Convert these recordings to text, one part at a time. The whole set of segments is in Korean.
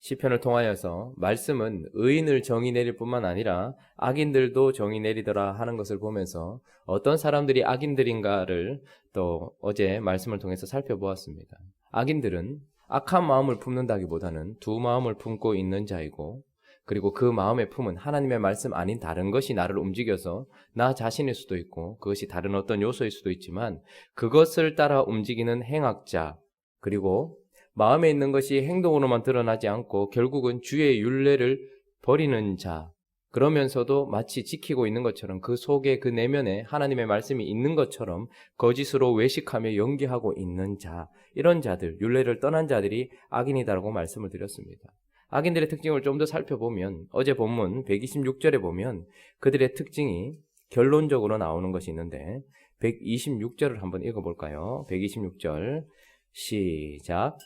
시편을 통하여서 말씀은 의인을 정의 내릴 뿐만 아니라 악인들도 정의 내리더라 하는 것을 보면서 어떤 사람들이 악인들인가를 또 어제 말씀을 통해서 살펴보았습니다. 악인들은 악한 마음을 품는다기보다는 두 마음을 품고 있는 자이고, 그리고 그 마음의 품은 하나님의 말씀 아닌 다른 것이 나를 움직여서 나 자신일 수도 있고 그것이 다른 어떤 요소일 수도 있지만 그것을 따라 움직이는 행악자, 그리고 마음에 있는 것이 행동으로만 드러나지 않고 결국은 주의 율례를 버리는 자, 그러면서도 마치 지키고 있는 것처럼 그 속에 그 내면에 하나님의 말씀이 있는 것처럼 거짓으로 외식하며 연기하고 있는 자, 이런 자들, 율례를 떠난 자들이 악인이다라고 말씀을 드렸습니다. 악인들의 특징을 좀 더 살펴보면 어제 본문 126절에 보면 그들의 특징이 결론적으로 나오는 것이 있는데 126절을 한번 읽어볼까요? 126절 시작.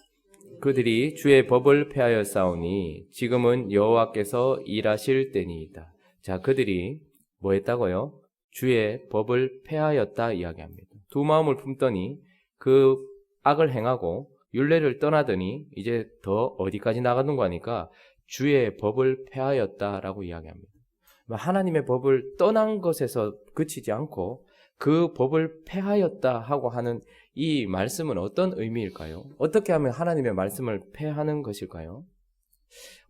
그들이 주의 법을 폐하였사오니 지금은 여호와께서 일하실 때니이다. 자, 그들이 뭐 했다고요? 주의 법을 폐하였다 이야기합니다. 두 마음을 품더니 그 악을 행하고 율례를 떠나더니 이제 더 어디까지 나가는 거니까 주의 법을 폐하였다라고 이야기합니다. 하나님의 법을 떠난 것에서 그치지 않고 그 법을 폐하였다 하고 하는 이 말씀은 어떤 의미일까요? 어떻게 하면 하나님의 말씀을 폐하는 것일까요?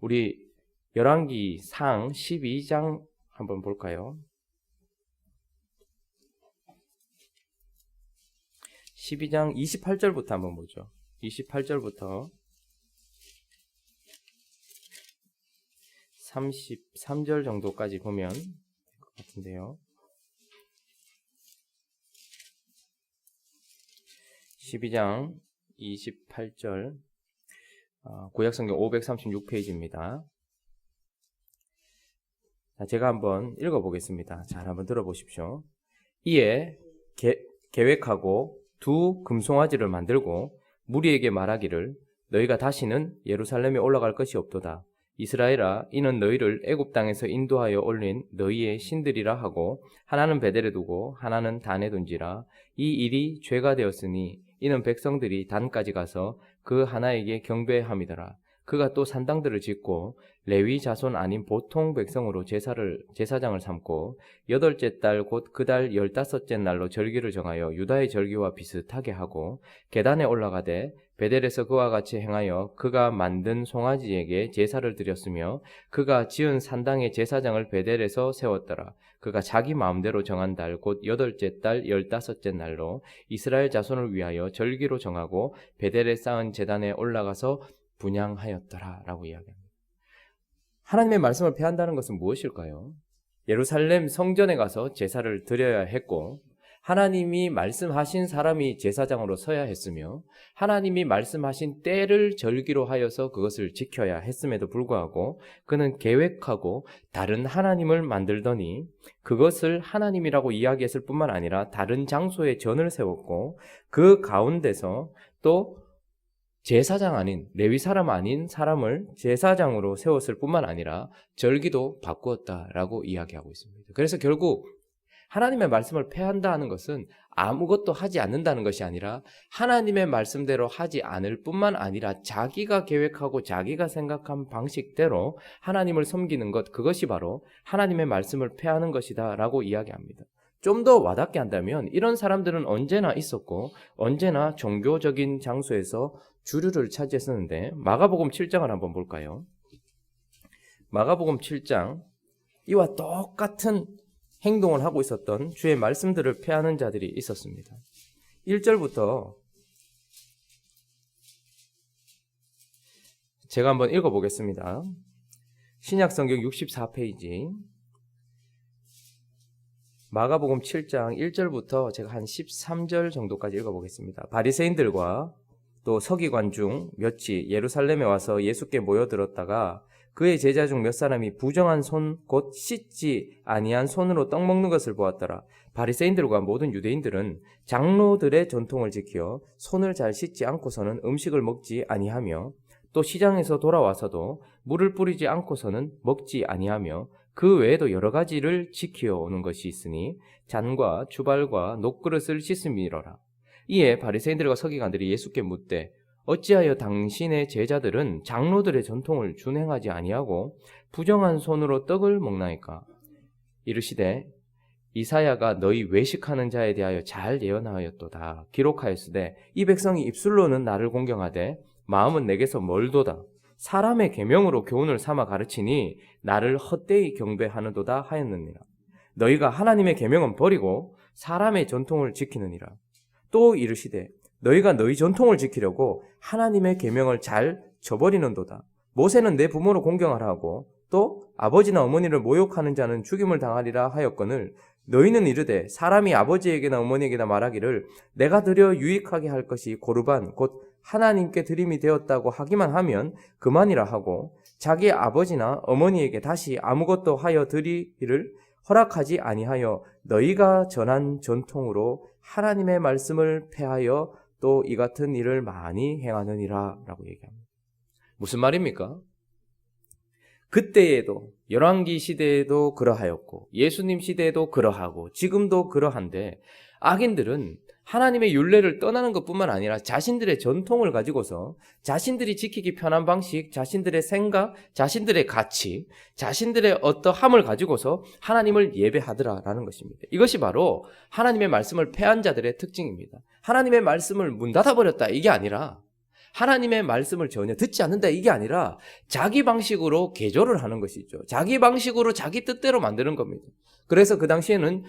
우리 열왕기상 12장 한번 볼까요? 12장 28절부터 한번 보죠. 28절부터 33절 정도까지 보면 될 것 같은데요. 12장 28절 구약성경 536페이지입니다. 제가 한번 읽어보겠습니다. 잘 한번 들어보십시오. 이에 계획하고 두 금송아지를 만들고 무리에게 말하기를 너희가 다시는 예루살렘에 올라갈 것이 없도다. 이스라엘아, 이는 너희를 애굽 땅에서 인도하여 올린 너희의 신들이라 하고 하나는 베델에 두고 하나는 단에 둔지라. 이 일이 죄가 되었으니 이는 백성들이 단까지 가서 그 하나에게 경배함이더라. 그가 또 산당들을 짓고 레위 자손 아닌 보통 백성으로 제사장을 삼고 8째 달 곧 그 달 15째 날로 절기를 정하여 유다의 절기와 비슷하게 하고 계단에 올라가되 베델에서 그와 같이 행하여 그가 만든 송아지에게 제사를 드렸으며 그가 지은 산당의 제사장을 베델에서 세웠더라. 그가 자기 마음대로 정한 달 곧 8째 달 15째 날로 이스라엘 자손을 위하여 절기로 정하고 베델에 쌓은 제단에 올라가서 분향하였더라 라고 이야기합니다. 하나님의 말씀을 폐한다는 것은 무엇일까요? 예루살렘 성전에 가서 제사를 드려야 했고 하나님이 말씀하신 사람이 제사장으로 서야 했으며 하나님이 말씀하신 때를 절기로 하여서 그것을 지켜야 했음에도 불구하고 그는 계획하고 다른 하나님을 만들더니 그것을 하나님이라고 이야기했을 뿐만 아니라 다른 장소에 전을 세웠고 그 가운데서 또 제사장 아닌 레위 사람 아닌 사람을 제사장으로 세웠을 뿐만 아니라 절기도 바꾸었다라고 이야기하고 있습니다. 그래서 결국 하나님의 말씀을 폐한다 하는 것은 아무것도 하지 않는다는 것이 아니라 하나님의 말씀대로 하지 않을 뿐만 아니라 자기가 계획하고 자기가 생각한 방식대로 하나님을 섬기는 것, 그것이 바로 하나님의 말씀을 폐하는 것이다 라고 이야기합니다. 좀 더 와닿게 한다면 이런 사람들은 언제나 있었고 언제나 종교적인 장소에서 주류를 차지했었는데 마가복음 7장을 한번 볼까요? 마가복음 7장 이와 똑같은 행동을 하고 있었던 주의 말씀들을 폐하는 자들이 있었습니다. 1절부터 제가 한번 읽어보겠습니다. 신약성경 64페이지 마가복음 7장 1절부터 제가 한 13절 정도까지 읽어보겠습니다. 바리새인들과 또 서기관 중 몇이 예루살렘에 와서 예수께 모여들었다가 그의 제자 중 몇 사람이 부정한 손 곧 씻지 아니한 손으로 떡 먹는 것을 보았더라. 바리새인들과 모든 유대인들은 장로들의 전통을 지켜 손을 잘 씻지 않고서는 음식을 먹지 아니하며 또 시장에서 돌아와서도 물을 뿌리지 않고서는 먹지 아니하며 그 외에도 여러 가지를 지켜 오는 것이 있으니 잔과 주발과 녹그릇을 씻음이로라. 이에 바리새인들과 서기관들이 예수께 묻되 어찌하여 당신의 제자들은 장로들의 전통을 준행하지 아니하고 부정한 손으로 떡을 먹나이까? 이르시되 이사야가 너희 외식하는 자에 대하여 잘 예언하였도다. 기록하였으되 이 백성이 입술로는 나를 공경하되 마음은 내게서 멀도다. 사람의 계명으로 교훈을 삼아 가르치니 나를 헛되이 경배하는도다 하였느니라. 너희가 하나님의 계명은 버리고 사람의 전통을 지키느니라. 또 이르시되 너희가 너희 전통을 지키려고 하나님의 계명을 잘 저버리는도다. 모세는 내 부모를 공경하라 하고 또 아버지나 어머니를 모욕하는 자는 죽임을 당하리라 하였거늘 너희는 이르되 사람이 아버지에게나 어머니에게나 말하기를 내가 드려 유익하게 할 것이 고르반 곧 하나님께 드림이 되었다고 하기만 하면 그만이라 하고 자기 아버지나 어머니에게 다시 아무것도 하여 드리기를 허락하지 아니하여 너희가 전한 전통으로 하나님의 말씀을 폐하여 또 이 같은 일을 많이 행하느니라 라고 얘기합니다. 무슨 말입니까? 그때에도 열왕기 시대에도 그러하였고 예수님 시대에도 그러하고 지금도 그러한데 악인들은 하나님의 율례를 떠나는 것뿐만 아니라 자신들의 전통을 가지고서 자신들이 지키기 편한 방식, 자신들의 생각, 자신들의 가치, 자신들의 어떠함을 가지고서 하나님을 예배하더라라는 것입니다. 이것이 바로 하나님의 말씀을 폐한 자들의 특징입니다. 하나님의 말씀을 문 닫아버렸다 이게 아니라 하나님의 말씀을 전혀 듣지 않는다 이게 아니라 자기 방식으로 개조를 하는 것이죠. 자기 방식으로 자기 뜻대로 만드는 겁니다. 그래서 그 당시에는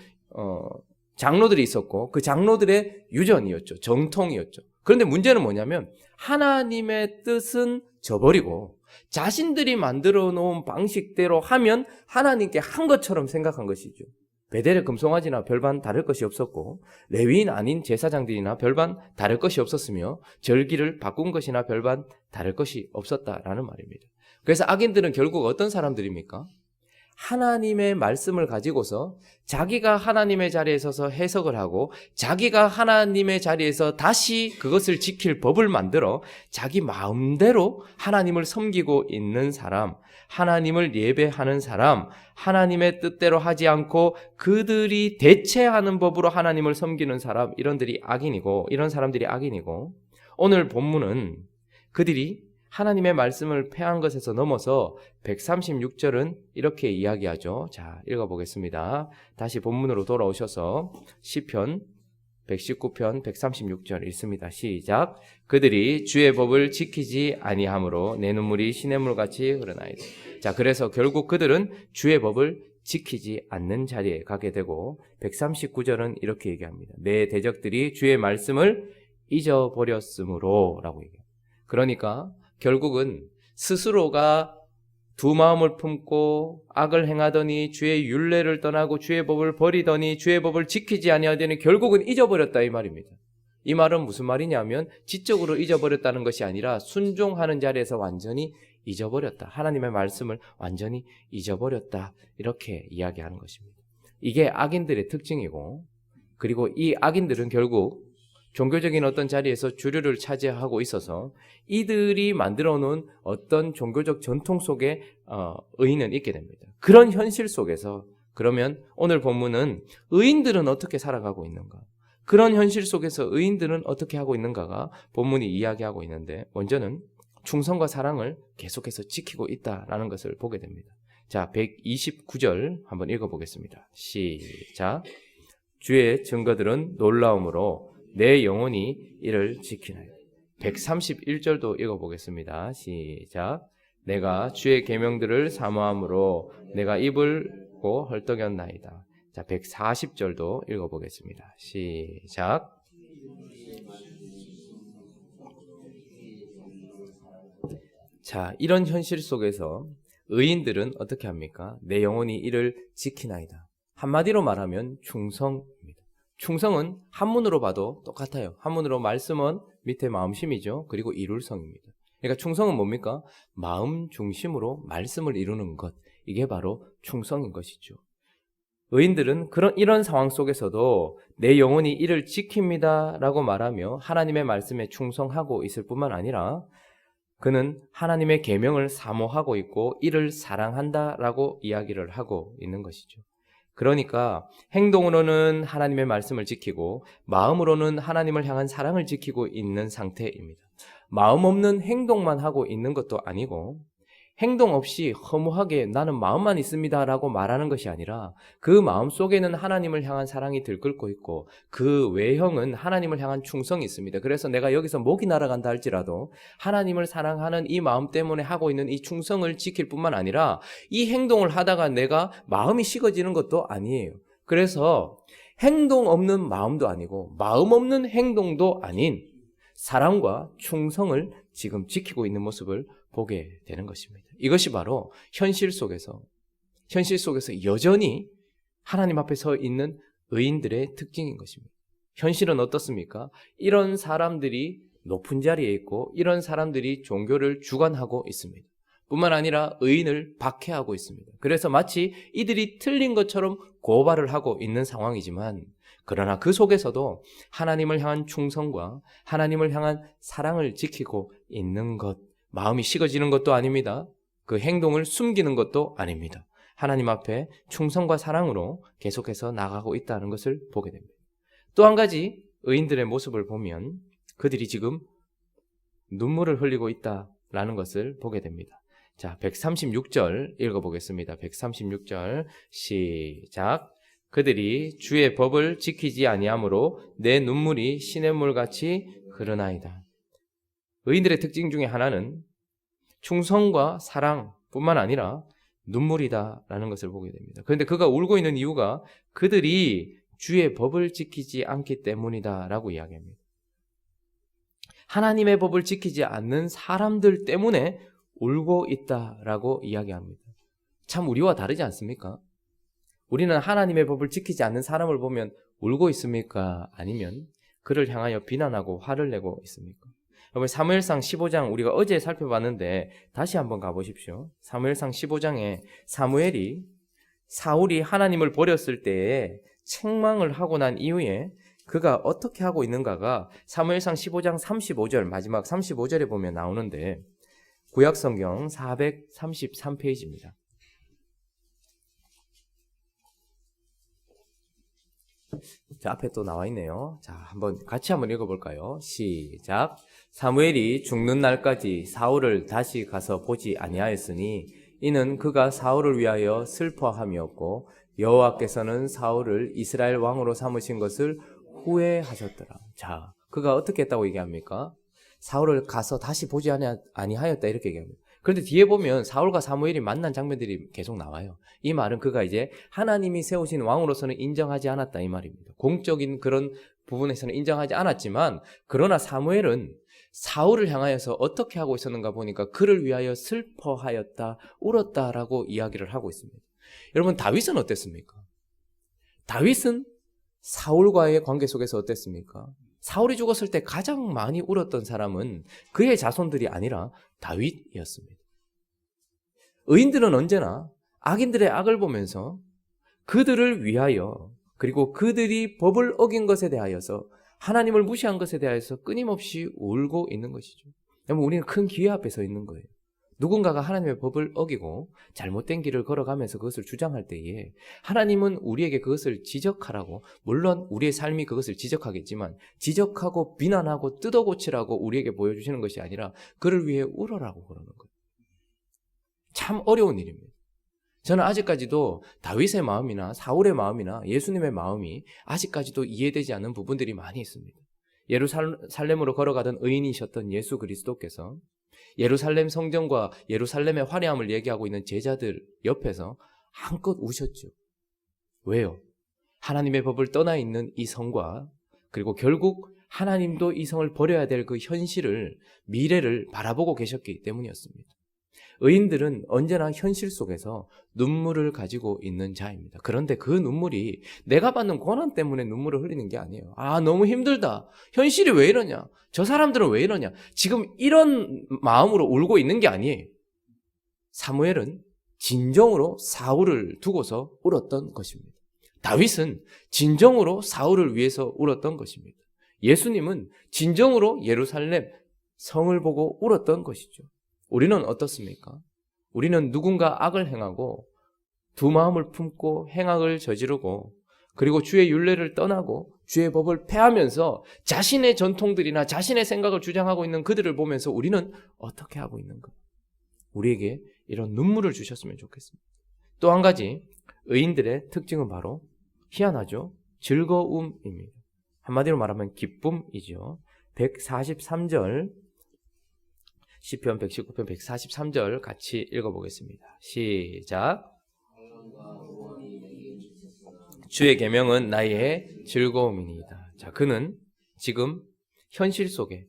장로들이 있었고 그 장로들의 유전이었죠. 정통이었죠. 그런데 문제는 뭐냐면 하나님의 뜻은 저버리고 자신들이 만들어 놓은 방식대로 하면 하나님께 한 것처럼 생각한 것이죠. 베델의 금송아지나 별반 다를 것이 없었고 레위인 아닌 제사장들이나 별반 다를 것이 없었으며 절기를 바꾼 것이나 별반 다를 것이 없었다라는 말입니다. 그래서 악인들은 결국 어떤 사람들입니까? 하나님의 말씀을 가지고서 자기가 하나님의 자리에 서서 해석을 하고 자기가 하나님의 자리에서 다시 그것을 지킬 법을 만들어 자기 마음대로 하나님을 섬기고 있는 사람, 하나님을 예배하는 사람, 하나님의 뜻대로 하지 않고 그들이 대체하는 법으로 하나님을 섬기는 사람, 이런 사람들이 악인이고 오늘 본문은 그들이 하나님의 말씀을 폐한 것에서 넘어서 136절은 이렇게 이야기하죠. 자, 읽어보겠습니다. 다시 본문으로 돌아오셔서 시편 119편 136절 읽습니다. 시작. 그들이 주의 법을 지키지 아니하므로 내 눈물이 시냇물같이 흐르나이다. 자, 그래서 결국 그들은 주의 법을 지키지 않는 자리에 가게 되고 139절은 이렇게 얘기합니다. 내 대적들이 주의 말씀을 잊어버렸으므로 라고 얘기해요. 그러니까 결국은 스스로가 두 마음을 품고 악을 행하더니 주의 율례를 떠나고 주의 법을 버리더니 주의 법을 지키지 아니하더니 결국은 잊어버렸다 이 말입니다. 이 말은 무슨 말이냐면 지적으로 잊어버렸다는 것이 아니라 순종하는 자리에서 완전히 잊어버렸다. 하나님의 말씀을 완전히 잊어버렸다. 이렇게 이야기하는 것입니다. 이게 악인들의 특징이고 그리고 이 악인들은 결국 종교적인 어떤 자리에서 주류를 차지하고 있어서 이들이 만들어 놓은 어떤 종교적 전통 속에 의인은 있게 됩니다. 그런 현실 속에서 그러면 오늘 본문은 의인들은 어떻게 살아가고 있는가? 그런 현실 속에서 의인들은 어떻게 하고 있는가가 본문이 이야기하고 있는데 먼저는 충성과 사랑을 계속해서 지키고 있다라는 것을 보게 됩니다. 자, 129절 한번 읽어보겠습니다. 시작. 주의 증거들은 놀라움으로 내 영혼이 이를 지키나이다. 131절도 읽어보겠습니다. 시작. 내가 주의 계명들을 사모함으로 내가 입을 고 헐떡였나이다. 자, 140절도 읽어보겠습니다. 시작. 자, 이런 현실 속에서 의인들은 어떻게 합니까? 내 영혼이 이를 지키나이다. 한마디로 말하면 충성입니다. 충성은 한문으로 봐도 똑같아요. 한문으로 말씀은 밑에 마음심이죠. 그리고 이룰성입니다. 그러니까 충성은 뭡니까? 마음 중심으로 말씀을 이루는 것. 이게 바로 충성인 것이죠. 의인들은 이런 상황 속에서도 내 영혼이 이를 지킵니다 라고 말하며 하나님의 말씀에 충성하고 있을 뿐만 아니라 그는 하나님의 계명을 사모하고 있고 이를 사랑한다 라고 이야기를 하고 있는 것이죠. 그러니까 행동으로는 하나님의 말씀을 지키고 마음으로는 하나님을 향한 사랑을 지키고 있는 상태입니다. 마음 없는 행동만 하고 있는 것도 아니고 행동 없이 허무하게 나는 마음만 있습니다라고 말하는 것이 아니라 그 마음 속에는 하나님을 향한 사랑이 들끓고 있고 그 외형은 하나님을 향한 충성이 있습니다. 그래서 내가 여기서 목이 날아간다 할지라도 하나님을 사랑하는 이 마음 때문에 하고 있는 이 충성을 지킬 뿐만 아니라 이 행동을 하다가 내가 마음이 식어지는 것도 아니에요. 그래서 행동 없는 마음도 아니고 마음 없는 행동도 아닌 사랑과 충성을 지금 지키고 있는 모습을 보게 되는 것입니다. 이것이 바로 현실 속에서 여전히 하나님 앞에 서 있는 의인들의 특징인 것입니다. 현실은 어떻습니까? 이런 사람들이 높은 자리에 있고 이런 사람들이 종교를 주관하고 있습니다. 뿐만 아니라 의인을 박해하고 있습니다. 그래서 마치 이들이 틀린 것처럼 고발을 하고 있는 상황이지만 그러나 그 속에서도 하나님을 향한 충성과 하나님을 향한 사랑을 지키고 있는 것, 마음이 식어지는 것도 아닙니다. 그 행동을 숨기는 것도 아닙니다. 하나님 앞에 충성과 사랑으로 계속해서 나가고 있다는 것을 보게 됩니다. 또 한 가지 의인들의 모습을 보면 그들이 지금 눈물을 흘리고 있다라는 것을 보게 됩니다. 자, 136절 읽어보겠습니다. 136절 시작. 그들이 주의 법을 지키지 아니하므로 내 눈물이 시냇물같이 흐르나이다. 의인들의 특징 중에 하나는 충성과 사랑뿐만 아니라 눈물이다라는 것을 보게 됩니다. 그런데 그가 울고 있는 이유가 그들이 주의 법을 지키지 않기 때문이다라고 이야기합니다. 하나님의 법을 지키지 않는 사람들 때문에 울고 있다라고 이야기합니다. 참 우리와 다르지 않습니까? 우리는 하나님의 법을 지키지 않는 사람을 보면 울고 있습니까? 아니면 그를 향하여 비난하고 화를 내고 있습니까? 여러분 사무엘상 15장 우리가 어제 살펴봤는데 다시 한번 가보십시오. 사무엘상 15장에 사울이 하나님을 버렸을 때에 책망을 하고 난 이후에 그가 어떻게 하고 있는가가 사무엘상 15장 35절 마지막 35절에 보면 나오는데 구약성경 433페이지입니다. 자, 앞에 또 나와 있네요. 자, 같이 한번 읽어볼까요? 시작. 사무엘이 죽는 날까지 사울을 다시 가서 보지 아니하였으니 이는 그가 사울을 위하여 슬퍼함이었고 여호와께서는 사울을 이스라엘 왕으로 삼으신 것을 후회하셨더라. 자, 그가 어떻게 했다고 얘기합니까? 사울을 가서 다시 보지 아니하였다 이렇게 얘기합니다. 그런데 뒤에 보면 사울과 사무엘이 만난 장면들이 계속 나와요. 이 말은 그가 이제 하나님이 세우신 왕으로서는 인정하지 않았다 이 말입니다. 공적인 그런 부분에서는 인정하지 않았지만 그러나 사무엘은 사울을 향하여서 어떻게 하고 있었는가 보니까 그를 위하여 슬퍼하였다, 울었다라고 이야기를 하고 있습니다. 여러분 다윗은 어땠습니까? 다윗은 사울과의 관계 속에서 어땠습니까? 사울이 죽었을 때 가장 많이 울었던 사람은 그의 자손들이 아니라 다윗이었습니다. 의인들은 언제나 악인들의 악을 보면서 그들을 위하여 그리고 그들이 법을 어긴 것에 대하여서 하나님을 무시한 것에 대하여서 끊임없이 울고 있는 것이죠. 여러분 우리는 큰 기회 앞에 서 있는 거예요. 누군가가 하나님의 법을 어기고 잘못된 길을 걸어가면서 그것을 주장할 때에 하나님은 우리에게 그것을 지적하라고, 물론 우리의 삶이 그것을 지적하겠지만 지적하고 비난하고 뜯어고치라고 우리에게 보여주시는 것이 아니라 그를 위해 울어라고 그러는 거예요. 참 어려운 일입니다. 저는 아직까지도 다윗의 마음이나 사울의 마음이나 예수님의 마음이 아직까지도 이해되지 않는 부분들이 많이 있습니다. 예루살렘으로 걸어가던 의인이셨던 예수 그리스도께서 예루살렘 성전과 예루살렘의 화려함을 얘기하고 있는 제자들 옆에서 한껏 우셨죠. 왜요? 하나님의 법을 떠나 있는 이 성과 그리고 결국 하나님도 이 성을 버려야 될 그 현실을, 미래를 바라보고 계셨기 때문이었습니다. 의인들은 언제나 현실 속에서 눈물을 가지고 있는 자입니다. 그런데 그 눈물이 내가 받는 고난 때문에 눈물을 흘리는 게 아니에요. 아, 너무 힘들다. 현실이 왜 이러냐? 저 사람들은 왜 이러냐? 지금 이런 마음으로 울고 있는 게 아니에요. 사무엘은 진정으로 사울을 두고서 울었던 것입니다. 다윗은 진정으로 사울을 위해서 울었던 것입니다. 예수님은 진정으로 예루살렘 성을 보고 울었던 것이죠. 우리는 어떻습니까? 우리는 누군가 악을 행하고 두 마음을 품고 행악을 저지르고 그리고 주의 율례를 떠나고 주의 법을 폐하면서 자신의 전통들이나 자신의 생각을 주장하고 있는 그들을 보면서 우리는 어떻게 하고 있는가? 우리에게 이런 눈물을 주셨으면 좋겠습니다. 또 한 가지 의인들의 특징은 바로 희한하죠. 즐거움입니다. 한마디로 말하면 기쁨이죠. 143절 시편 119편 143절 같이 읽어보겠습니다. 시작. 주의 계명은 나의 즐거움이니이다. 자, 그는 지금 현실 속에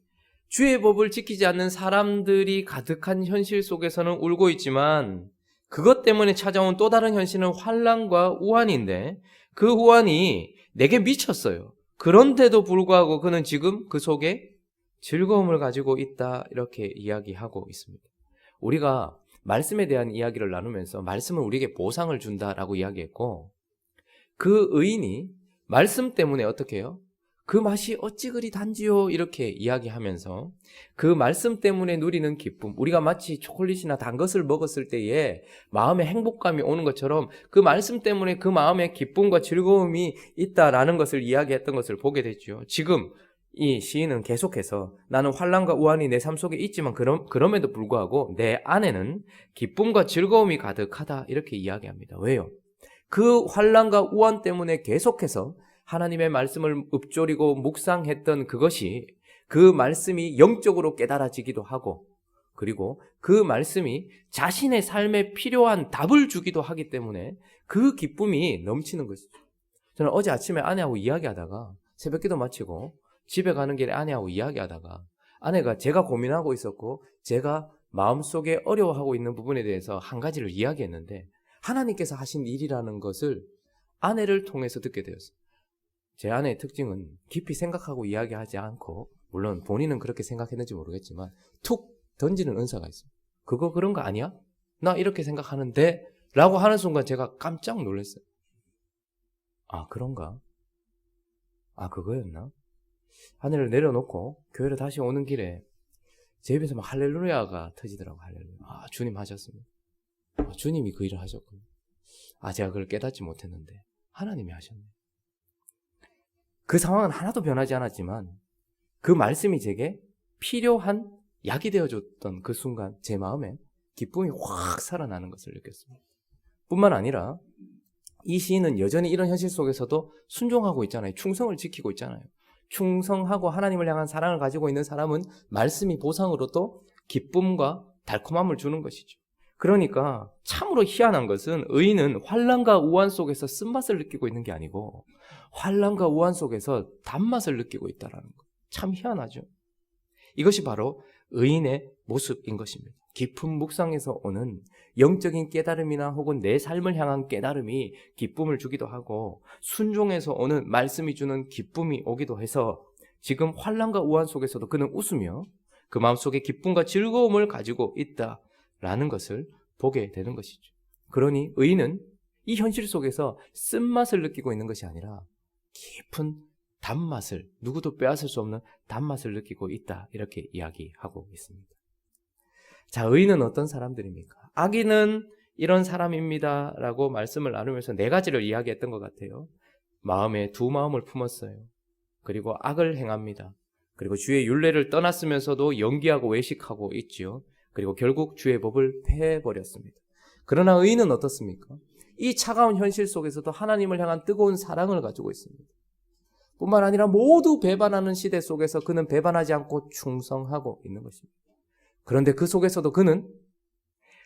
주의 법을 지키지 않는 사람들이 가득한 현실 속에서는 울고 있지만 그것 때문에 찾아온 또 다른 현실은 환난과 우환인데 그 우환이 내게 미쳤어요. 그런데도 불구하고 그는 지금 그 속에 즐거움을 가지고 있다 이렇게 이야기하고 있습니다. 우리가 말씀에 대한 이야기를 나누면서 말씀은 우리에게 보상을 준다라고 이야기했고 그 의인이 말씀 때문에 어떻게 해요? 그 맛이 어찌 그리 단지요 이렇게 이야기하면서 그 말씀 때문에 누리는 기쁨, 우리가 마치 초콜릿이나 단 것을 먹었을 때에 마음의 행복감이 오는 것처럼 그 말씀 때문에 그 마음의 기쁨과 즐거움이 있다라는 것을 이야기했던 것을 보게 됐죠. 지금 이 시인은 계속해서 나는 환난과 우환이 내 삶 속에 있지만 그럼에도 불구하고 내 안에는 기쁨과 즐거움이 가득하다 이렇게 이야기합니다. 왜요? 그 환난과 우환 때문에 계속해서 하나님의 말씀을 읊조리고 묵상했던 그것이 그 말씀이 영적으로 깨달아지기도 하고 그리고 그 말씀이 자신의 삶에 필요한 답을 주기도 하기 때문에 그 기쁨이 넘치는 것이죠. 저는 어제 아침에 아내하고 이야기하다가 새벽기도 마치고 집에 가는 길에 아내하고 이야기하다가 아내가 제가 고민하고 있었고 제가 마음속에 어려워하고 있는 부분에 대해서 한 가지를 이야기했는데 하나님께서 하신 일이라는 것을 아내를 통해서 듣게 되었어요. 제 아내의 특징은 깊이 생각하고 이야기하지 않고 물론 본인은 그렇게 생각했는지 모르겠지만 툭 던지는 은사가 있어요. 그거 그런 거 아니야? 나 이렇게 생각하는데 라고 하는 순간 제가 깜짝 놀랐어요. 아 그런가? 아 그거였나? 하늘을 내려놓고 교회를 다시 오는 길에 제 입에서 막 할렐루야가 터지더라고요. 할렐루야. 아 주님 하셨습니다. 아, 주님이 그 일을 하셨군요. 아 제가 그걸 깨닫지 못했는데 하나님이 하셨네. 그 상황은 하나도 변하지 않았지만 그 말씀이 제게 필요한 약이 되어줬던 그 순간 제 마음에 기쁨이 확 살아나는 것을 느꼈습니다. 뿐만 아니라 이 시인은 여전히 이런 현실 속에서도 순종하고 있잖아요. 충성을 지키고 있잖아요. 충성하고 하나님을 향한 사랑을 가지고 있는 사람은 말씀이 보상으로 또 기쁨과 달콤함을 주는 것이죠. 그러니까 참으로 희한한 것은 의인은 환난과 우환 속에서 쓴맛을 느끼고 있는 게 아니고 환난과 우환 속에서 단맛을 느끼고 있다는 것. 참 희한하죠. 이것이 바로 의인의 모습인 것입니다. 깊은 묵상에서 오는 영적인 깨달음이나 혹은 내 삶을 향한 깨달음이 기쁨을 주기도 하고 순종에서 오는 말씀이 주는 기쁨이 오기도 해서 지금 환난과 우환 속에서도 그는 웃으며 그 마음속에 기쁨과 즐거움을 가지고 있다라는 것을 보게 되는 것이죠. 그러니 의인은 이 현실 속에서 쓴맛을 느끼고 있는 것이 아니라 깊은 단맛을, 누구도 빼앗을 수 없는 단맛을 느끼고 있다 이렇게 이야기하고 있습니다. 자, 의인은 어떤 사람들입니까? 악인은 이런 사람입니다 라고 말씀을 나누면서 네 가지를 이야기했던 것 같아요. 마음에 두 마음을 품었어요. 그리고 악을 행합니다. 그리고 주의 율례를 떠났으면서도 연기하고 외식하고 있지요. 그리고 결국 주의 법을 폐해버렸습니다. 그러나 의인은 어떻습니까? 이 차가운 현실 속에서도 하나님을 향한 뜨거운 사랑을 가지고 있습니다. 뿐만 아니라 모두 배반하는 시대 속에서 그는 배반하지 않고 충성하고 있는 것입니다. 그런데 그 속에서도 그는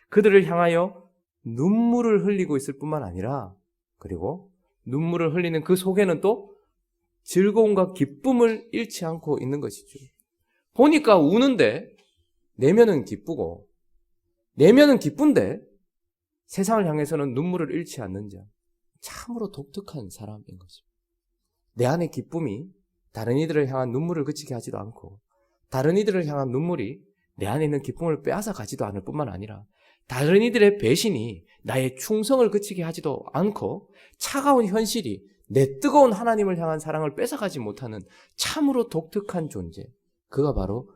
그들을 향하여 눈물을 흘리고 있을 뿐만 아니라 그리고 눈물을 흘리는 그 속에는 또 즐거움과 기쁨을 잃지 않고 있는 것이죠. 보니까 우는데 내면은 기쁘고 내면은 기쁜데 세상을 향해서는 눈물을 잃지 않는 자, 참으로 독특한 사람인 것입니다. 내 안의 기쁨이 다른 이들을 향한 눈물을 그치게 하지도 않고 다른 이들을 향한 눈물이 내 안에 있는 기쁨을 빼앗아 가지도 않을 뿐만 아니라 다른 이들의 배신이 나의 충성을 그치게 하지도 않고 차가운 현실이 내 뜨거운 하나님을 향한 사랑을 뺏어가지 못하는 참으로 독특한 존재, 그가 바로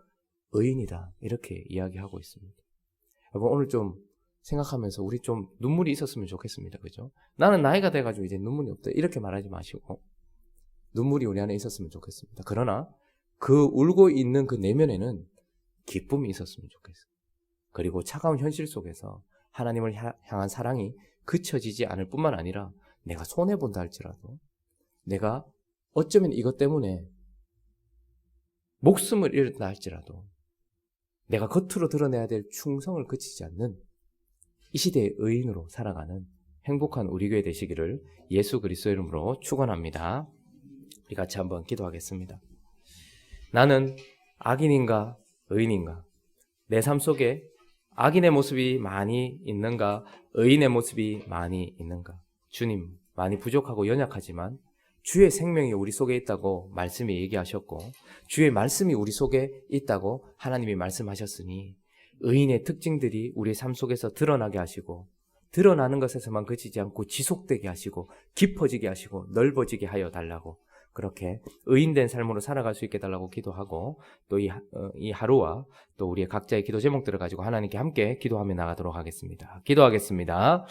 의인이다 이렇게 이야기하고 있습니다. 여러분 오늘 좀 생각하면서 우리 좀 눈물이 있었으면 좋겠습니다. 그죠? 나는 나이가 돼가지고 이제 눈물이 없다 이렇게 말하지 마시고 눈물이 우리 안에 있었으면 좋겠습니다. 그러나 그 울고 있는 그 내면에는 기쁨이 있었으면 좋겠어요. 그리고 차가운 현실 속에서 하나님을 향한 사랑이 그쳐지지 않을 뿐만 아니라 내가 손해본다 할지라도, 내가 어쩌면 이것 때문에 목숨을 잃었다 할지라도 내가 겉으로 드러내야 될 충성을 그치지 않는 이 시대의 의인으로 살아가는 행복한 우리 교회 되시기를 예수 그리스도 이름으로 축원합니다. 우리 같이 한번 기도하겠습니다. 나는 악인인가 의인인가? 내 삶 속에 악인의 모습이 많이 있는가 의인의 모습이 많이 있는가? 주님, 많이 부족하고 연약하지만 주의 생명이 우리 속에 있다고 말씀이 얘기하셨고 주의 말씀이 우리 속에 있다고 하나님이 말씀하셨으니 의인의 특징들이 우리의 삶 속에서 드러나게 하시고 드러나는 것에서만 그치지 않고 지속되게 하시고 깊어지게 하시고 넓어지게 하여 달라고, 그렇게 의인된 삶으로 살아갈 수 있게 달라고 기도하고, 또 이 하루와 또 우리의 각자의 기도 제목들을 가지고 하나님께 함께 기도하며 나가도록 하겠습니다. 기도하겠습니다.